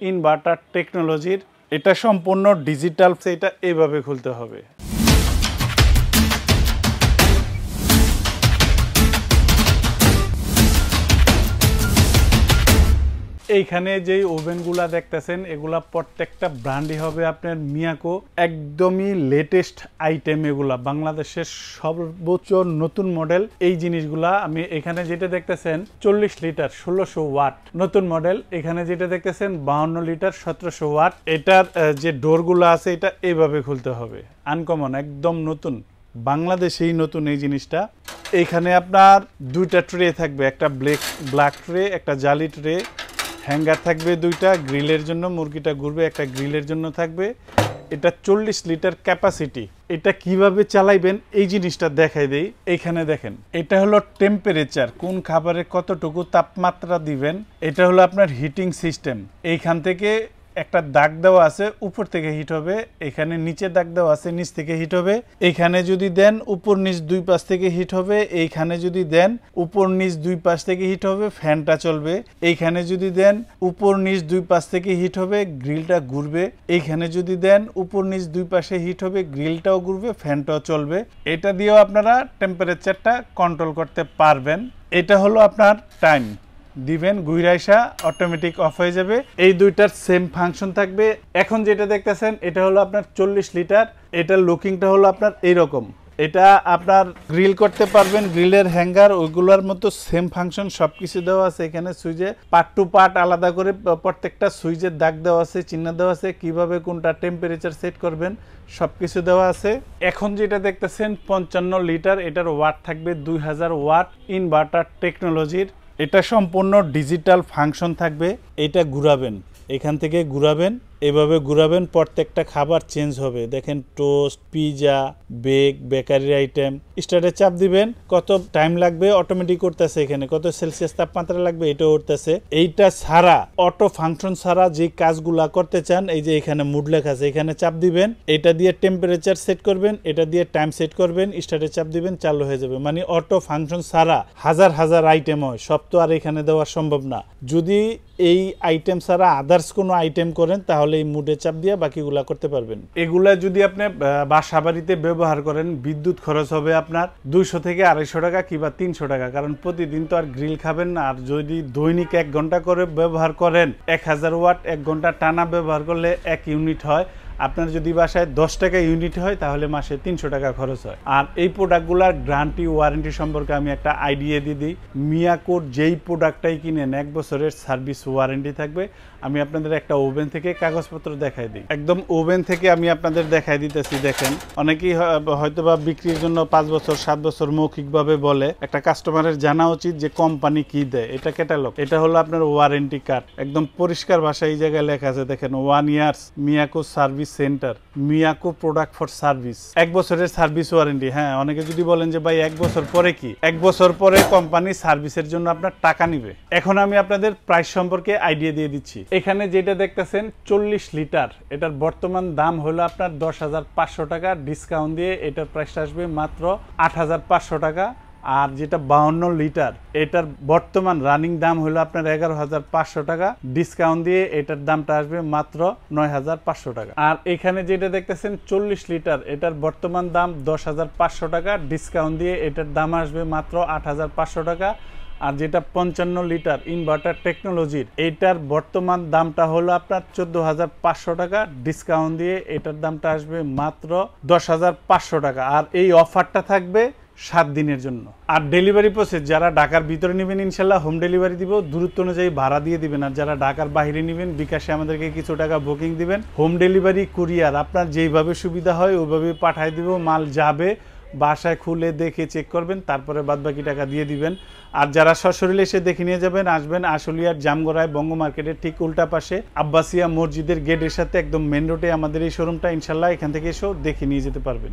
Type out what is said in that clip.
Inverter টেকনোলজির। এটা সম্পূর্ণ ডিজিটাল, এটা এইভাবে খুলতে হবে। এইখানে যে ওভেনগুলা দেখতেছেন এগুলা প্রত্যেকটা ব্র্যান্ডই হবে আপনার মিয়াকো, একদমই লেটেস্ট আইটেম। এগুলা বাংলাদেশের সর্বোচ্চ নতুন মডেল। এই জিনিসগুলা আমি এখানে যেটা দেখতেছেন 40 লিটার 1600 ওয়াট নতুন মডেল। এখানে যেটা দেখতেছেন 52 লিটার 1700 ওয়াট। এটার যে ডোরগুলো আছে এটা এইভাবে খুলতে হবে, আনকমন, একদম নতুন, বাংলাদেশেই নতুন এই জিনিসটা। এইখানে আপনার দুইটা ট্রে থাকবে, একটা ব্ল্যাক ট্রে, একটা জালি ট্রে। হ্যাঙ্গার থাকবে দুইটা, গ্রিলের জন্য, মুরগিটা ঘুরবে, একটা গ্রিলের জন্য থাকবে। এটা 40 লিটার ক্যাপাসিটি। এটা কিভাবে চালাইবেন এই জিনিসটা দেখাই দেই। এইখানে দেখেন, এটা হলো টেম্পারেচার, কোন খাবারে কতটুকু তাপমাত্রা দিবেন। এটা হলো আপনার হিটিং সিস্টেম। এইখান থেকে একটা দাগ দেওয়া আছে, উপর থেকে হিট হবে। এখানে নিচে দাগ দেওয়া আছে, নিচ থেকে হিট হবে। এইখানে যদি দেন উপর নিচ দুই পাশ থেকে হিট হবে। এইখানে যদি দেন উপর নিচ দুই পাশ থেকে হিট হবে, ফ্যানটা চলবে। এইখানে যদি দেন উপর নিচ দুই পাশ থেকে হিট হবে, গ্রিলটা ঘুরবে। এইখানে যদি দেন উপর নিচ দুই পাশে হিট হবে, গ্রিলটাও ঘুরবে, ফ্যানটাও চলবে। এটা দিয়েও আপনারা টেম্পারেচারটা কন্ট্রোল করতে পারবেন। এটা হলো আপনার টাইম দিবেন, ঘুরাইসা অটোমেটিক অফ হয়ে যাবে। এই দুইটার সেম ফাংশন থাকবে। এখন যেটা দেখতেছেন এটা হলো আপনার 40 লিটার। এটার লুকিংটা হলো আপনার এইরকম। এটা আপনার গ্রিল করতে পারবেন, গ্রিলের হ্যাঙ্গার ওইগুলোর মতো সেম ফাংশন সবকিছু দেওয়া আছে। এখানে সুইচে পার্ট টু পার্ট আলাদা করে প্রত্যেকটা সুইচের দাগ দেওয়া আছে, চিহ্ন দেওয়া আছে, কিভাবে কোনটা টেম্পারেচার সেট করবেন সবকিছু দেওয়া আছে। এখন যেটা দেখতেছেন 55 লিটার, এটার ওয়াট থাকবে 2000 ওয়াট, ইনভার্টার টেকনোলজির। এটা সম্পূর্ণ ডিজিটাল ফাংশন থাকবে। এটা ঘুরাবেন, এখান থেকে ঘুরাবেন, এভাবে ঘুরাবেন, প্রত্যেকটা খাবার চেঞ্জ হবে। দেখেন টোস্ট, পিজা, বেকারি আইটেম। স্টার্টে চাপ দিবেন, কত টাইম লাগবে অটোমেটিক করতেছে। এখানে কত সেলসিয়াস তাপমাত্রা লাগবে এটা উঠতেছে। এইটা ছাড়া, অটো ফাংশন ছাড়া যে কাজগুলা করতে চান, এই যে এখানে মুড লেখা আছে, এখানে চাপ দিবেন। এটা দিয়ে টেম্পারেচার সেট করবেন, এটা দিয়ে টাইম সেট করবেন, স্টার্টে চাপ দিবেন, চালু হয়ে যাবে। মানে অটো ফাংশন ছাড়া হাজার হাজার আইটেম হয়, সব তো আর এখানে দেওয়া সম্ভব না। যদি এই আইটেম ছাড়া আদার্স কোনো আইটেম করেন তাহলে এই মুডে চাপ দিয়ে বাকিগুলা করতে পারবেন। এগুলা যদি আপনি বাসা বাড়িতে ব্যবহার করেন, বিদ্যুৎ খরচ হবে আপনার 200 থেকে 250 টাকা কিংবা 300 টাকা। কারণ প্রতিদিন তো আর গ্রিল খাবেন না। আর যদি দৈনিক 1 ঘন্টা করে ব্যবহার করেন, 1000 ওয়াট 1 ঘন্টা টানা ব্যবহার করলে 1 ইউনিট হয়। আপনার যদি বাসায় 10 টাকা ইউনিট হয় তাহলে মাসে 300 টাকা খরচ হয়। আর এই প্রোডাক্টগুলোর গ্যারান্টি ওয়ারেন্টি সম্পর্কে আমি একটা আইডিয়া দিয়ে দিই। মিয়াকোর যেই প্রোডাক্টটাই কিনেন 1 বছরের সার্ভিস ওয়ারেন্টি থাকবে। আমি আপনাদের একটা ওভেন থেকে কাগজপত্র দেখাই দিই, একদম ওভেন থেকে আমি আপনাদের দেখাই দিতেছি। দেখেন, অনেকেই হয়তোবা বিক্রির জন্য 5 বছর 7 বছর মৌখিকভাবে বলে। একটা কাস্টমারের জানা উচিত যে কোম্পানি কি দেয়। এটা ক্যাটালগ, এটা হলো আপনার ওয়ারেন্টি কার্ড। একদম পরিষ্কার ভাষায় এই জায়গায় লেখা আছে, দেখেন 1 years Miyako service centre, Miyako product for service, 1 বছরের সার্ভিস ওয়ারেন্টি। হ্যাঁ, অনেকে যদি বলেন যে ভাই 1 বছর পরে কি, 1 বছর পরে কোম্পানি সার্ভিসের জন্য আপনার টাকা নিবে। এখন আমি আপনাদের প্রাইস সম্পর্কে আইডিয়া দিয়ে দিচ্ছি। এখানে যেটা দেখতেছেন 40 লিটার, এটার বর্তমান দাম হলো আপনার 10,500 টাকা। ডিসকাউন্ট দিয়ে এটার প্রাইসটা আসবে মাত্র 8,500 টাকা। আর যেটা 52 লিটার, এটার বর্তমান রানিং দাম হলো আপনার 11,500 টাকা। ডিসকাউন্ট দিয়ে এটার দামটা আসবে মাত্র 9,500 টাকা। আর এখানে যেটা দেখতেছেন 40 লিটার, এটার বর্তমান দাম 10,500 টাকা। ডিসকাউন্ট দিয়ে এটার দাম আসবে মাত্র 8,500 টাকা। আর যেটা 55 লিটার ইনভার্টার টেকনোলজির, এটার বর্তমান দামটা হলো আপনার 14,500 টাকা। ডিসকাউন্ট দিয়ে এটার দামটা আসবে মাত্র 10,500 টাকা। আর এই অফারটা থাকবে 7 দিনের জন্য। আর ডেলিভারি প্রসেস, যারা ঢাকার ভিতরে নেবেন ইনশাল্লাহ হোম ডেলিভারি দিব, দূরত্ব অনুযায়ী ভাড়া দিয়ে দিবেন। আর যারা ঢাকার বাইরে নেবেন বিকাশে আমাদেরকে কিছু টাকা বুকিং দিবেন। হোম ডেলিভারি কুরিয়ার আপনার যেইভাবে সুবিধা হয় ওইভাবে পাঠিয়ে দিব। মাল যাবে, বাসায় খুলে দেখে চেক করবেন, তারপরে বাদবাকি টাকা দিয়ে দিবেন। আর যারা সশরীরে এসে দেখে নিয়ে যাবেন, আসবেন আশুলিয়ার জামগড়ায় বঙ্গ মার্কেটের ঠিক উল্টা পাশে আব্বাসিয়া মসজিদের গেটের সাথে একদম মেন রোডে আমাদের এই শোরুমটা। ইনশাল্লাহ এখান থেকে এসেও দেখে নিয়ে যেতে পারবেন।